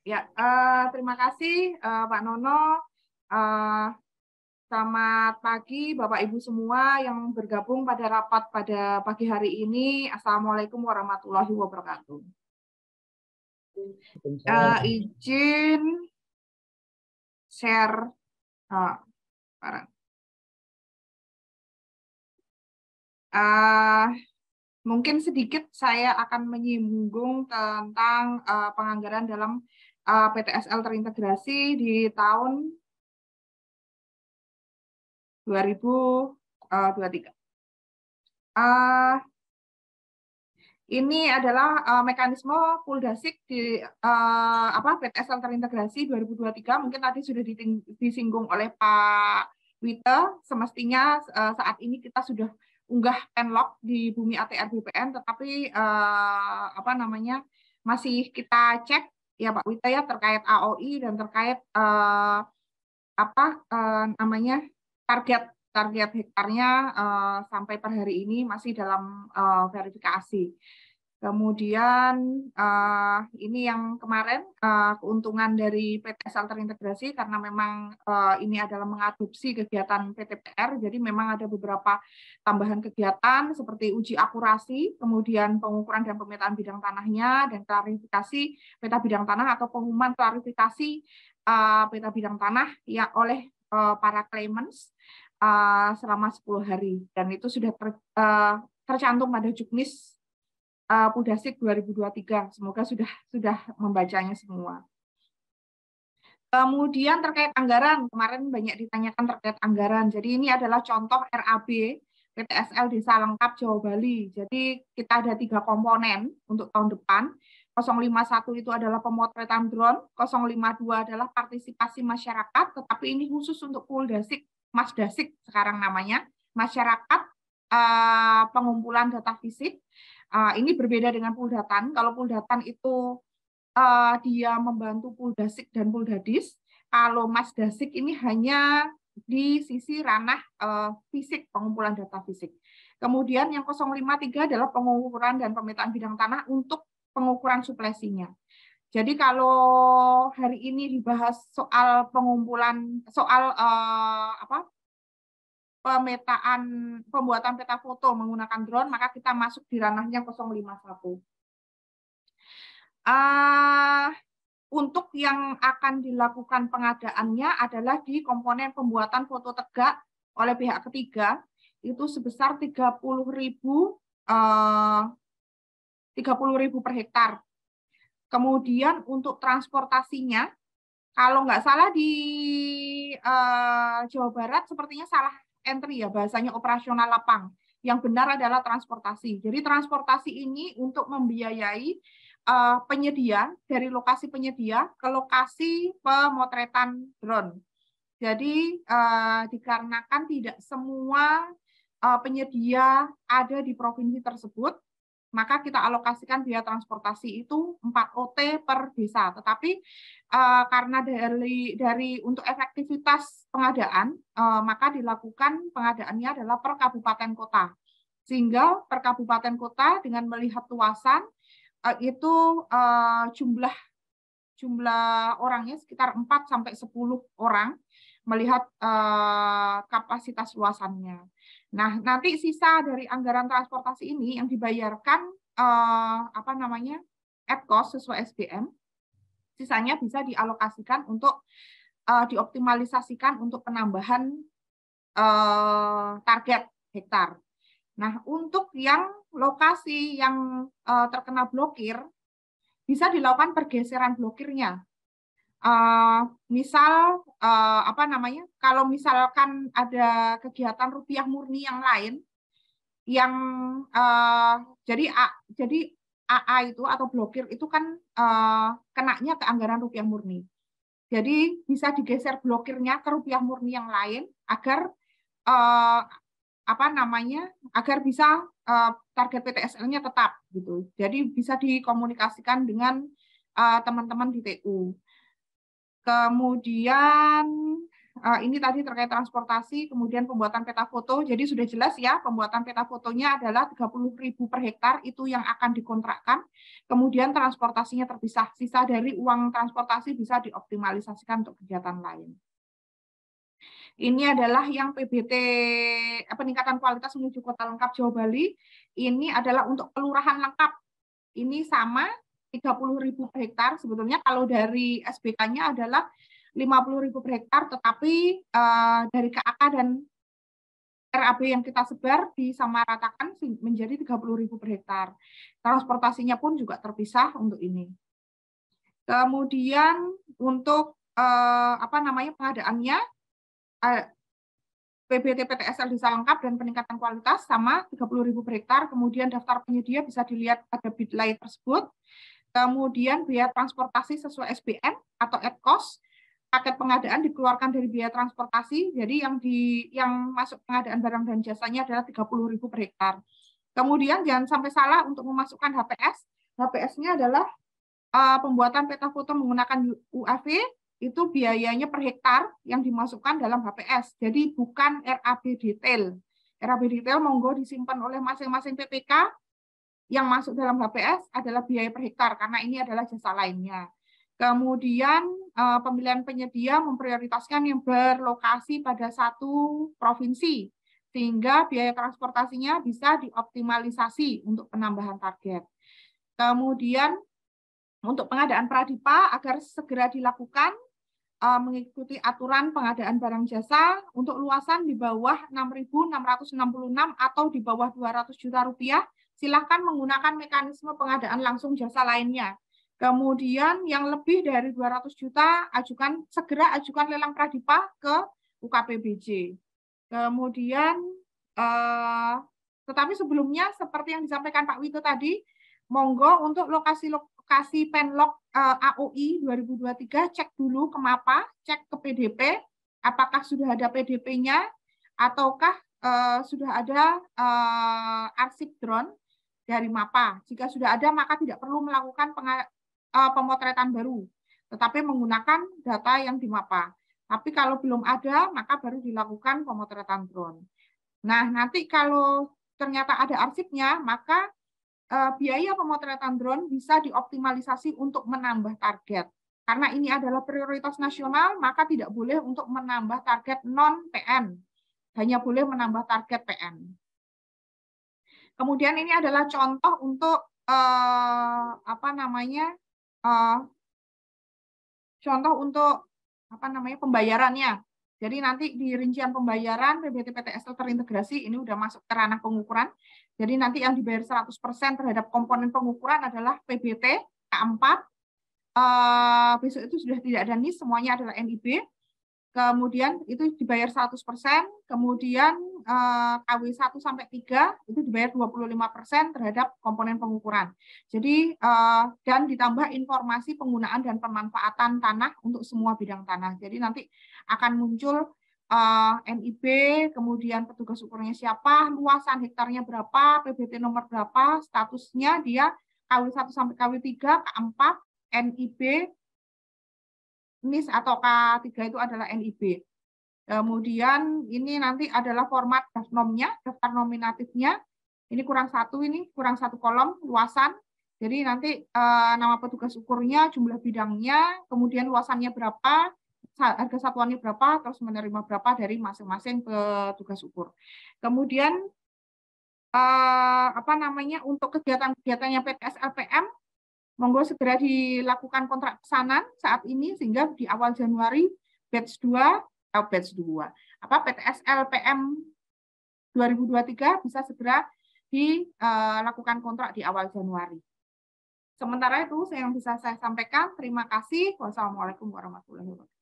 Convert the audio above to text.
Ya, terima kasih Pak Nono. Eh, Selamat pagi Bapak Ibu semua yang bergabung pada rapat pada pagi hari ini. Assalamualaikum warahmatullahi wabarakatuh. Izin share. Barang. Mungkin sedikit saya akan menyinggung tentang penganggaran dalam PTSL terintegrasi di tahun 2023. Ini adalah mekanisme Puldasik di PTSL terintegrasi 2023. Mungkin tadi sudah disinggung oleh Pak Wite. Semestinya saat ini kita sudah unggah penlog di Bumi ATR BPN, tetapi masih kita cek ya Pak Wite ya terkait AOI dan terkait target hektarnya sampai per hari ini masih dalam verifikasi. Kemudian ini yang kemarin keuntungan dari PTSL terintegrasi karena memang ini adalah mengadopsi kegiatan PTPR, jadi memang ada beberapa tambahan kegiatan seperti uji akurasi, kemudian pengukuran dan pemetaan bidang tanahnya, dan klarifikasi peta bidang tanah atau pengumuman klarifikasi peta bidang tanah ya oleh para claimants selama 10 hari, dan itu sudah tercantum pada Juknis Puldasik 2023. Semoga sudah membacanya semua. Kemudian terkait anggaran, kemarin banyak ditanyakan terkait anggaran. Jadi ini adalah contoh RAB PTSL Desa Lengkap Jawa Bali. Jadi kita ada 3 komponen untuk tahun depan. 051 itu adalah pemotretan drone, 052 adalah partisipasi masyarakat, tetapi ini khusus untuk Puldasik, Masdasik sekarang namanya, masyarakat pengumpulan data fisik. Ini berbeda dengan Puldatan. Kalau Puldatan itu dia membantu Puldasik dan Puldadis. Kalau Masdasik ini hanya di sisi ranah fisik, pengumpulan data fisik. Kemudian yang 053 adalah pengukuran dan pemetaan bidang tanah untuk pengukuran suplesinya. Jadi kalau hari ini dibahas soal pengumpulan, soal pemetaan, pembuatan peta foto menggunakan drone, maka kita masuk di ranahnya 051. Untuk yang akan dilakukan pengadaannya adalah di komponen pembuatan foto tegak oleh pihak ketiga, itu sebesar 30.000 per hektar. Kemudian untuk transportasinya, kalau nggak salah di Jawa Barat sepertinya salah entry ya, bahasanya operasional lapang. Yang benar adalah transportasi. Jadi transportasi ini untuk membiayai penyedia dari lokasi penyedia ke lokasi pemotretan drone. Jadi dikarenakan tidak semua penyedia ada di provinsi tersebut, maka kita alokasikan biaya transportasi itu 4 OT per desa. Tetapi karena dari untuk efektivitas pengadaan, maka dilakukan pengadaannya adalah per kabupaten kota. Sehingga per kabupaten kota dengan melihat luasan itu jumlah orangnya sekitar 4-10 orang melihat kapasitas luasannya. Nah, nanti sisa dari anggaran transportasi ini yang dibayarkan at cost sesuai SBM, sisanya bisa dialokasikan untuk dioptimalisasikan untuk penambahan target hektar. Nah, untuk yang lokasi yang terkena blokir, bisa dilakukan pergeseran blokirnya. Misal kalau misalkan ada kegiatan rupiah murni yang lain yang jadi AA itu atau blokir itu kan kenanya ke anggaran rupiah murni. Jadi bisa digeser blokirnya ke rupiah murni yang lain agar agar bisa target PTSL-nya tetap gitu. Jadi bisa dikomunikasikan dengan teman-teman di TU. Kemudian Ini tadi terkait transportasi, kemudian pembuatan peta foto. Jadi sudah jelas ya, pembuatan peta fotonya adalah 30.000 per hektar, itu yang akan dikontrakkan. Kemudian transportasinya terpisah. Sisa dari uang transportasi bisa dioptimalisasikan untuk kegiatan lain. Ini adalah yang PBT, peningkatan kualitas menuju kota lengkap Jawa Bali. Ini adalah untuk kelurahan lengkap. Ini sama 30.000 per hektar. Sebetulnya kalau dari SBK-nya adalah 50.000 per hektar, tetapi dari KAK dan RAB yang kita sebar disamaratakan menjadi 30.000 per hektar. Transportasinya pun juga terpisah untuk ini. Kemudian untuk pengadaannya, PBT PTSL desa lengkap dan peningkatan kualitas sama 30.000 per hektar. Kemudian daftar penyedia bisa dilihat ada bidlay tersebut. Kemudian biaya transportasi sesuai SBN atau at cost. Paket pengadaan dikeluarkan dari biaya transportasi, jadi yang masuk pengadaan barang dan jasanya adalah 30.000 per hektar. Kemudian jangan sampai salah untuk memasukkan HPS. HPS-nya adalah pembuatan peta foto menggunakan UAV, itu biayanya per hektar yang dimasukkan dalam HPS. Jadi bukan RAB detail. RAB detail monggo disimpan oleh masing-masing PPK, yang masuk dalam HPS adalah biaya per hektar, karena ini adalah jasa lainnya. Kemudian pemilihan penyedia memprioritaskan yang berlokasi pada satu provinsi, sehingga biaya transportasinya bisa dioptimalisasi untuk penambahan target. Kemudian untuk pengadaan pradipa agar segera dilakukan mengikuti aturan pengadaan barang jasa untuk luasan di bawah 6.666 atau di bawah 200 juta rupiah, silakan menggunakan mekanisme pengadaan langsung jasa lainnya. Kemudian yang lebih dari 200 juta segera ajukan lelang pradipa ke UKPBJ. Kemudian tetapi sebelumnya seperti yang disampaikan Pak Wito tadi, monggo untuk lokasi penlok AOI 2023 cek dulu ke MAPA, cek ke PDP, apakah sudah ada PDP-nya ataukah sudah ada arsip drone dari MAPA. Jika sudah ada, maka tidak perlu melakukan pemotretan baru, tetapi menggunakan data yang di MAPA. Tapi kalau belum ada, maka baru dilakukan pemotretan drone. Nah, nanti kalau ternyata ada arsipnya, maka biaya pemotretan drone bisa dioptimalisasi untuk menambah target. Karena ini adalah prioritas nasional, maka tidak boleh untuk menambah target non-PN. Hanya boleh menambah target PN. Kemudian ini adalah contoh untuk pembayarannya. Jadi nanti di rincian pembayaran PBT PTSL terintegrasi ini udah masuk ke ranah pengukuran. Jadi nanti yang dibayar 100% terhadap komponen pengukuran adalah PBT K4. Besok itu sudah tidak ada NIS, semuanya adalah NIB. Kemudian itu dibayar 100%, kemudian KW 1 sampai 3 itu dibayar 25% terhadap komponen pengukuran. Jadi dan ditambah informasi penggunaan dan pemanfaatan tanah untuk semua bidang tanah. Jadi nanti akan muncul NIB, kemudian petugas ukurnya siapa, luasan hektarnya berapa, PBT nomor berapa, statusnya dia KW 1 sampai KW 3, K4, NIB, NIS atau K3 itu adalah NIB. Kemudian ini nanti adalah format dafnomnya, daftar nominatifnya. Ini kurang satu kolom luasan. Jadi nanti nama petugas ukurnya, jumlah bidangnya, kemudian luasannya berapa, harga satuannya berapa, terus menerima berapa dari masing-masing petugas ukur. Kemudian untuk kegiatan-kegiatannya PTS LPM, monggo segera dilakukan kontrak pesanan saat ini sehingga di awal Januari PTS LPM 2023 bisa segera dilakukan kontrak di awal Januari. Sementara itu yang bisa saya sampaikan. Terima kasih. Wassalamualaikum warahmatullahi wabarakatuh.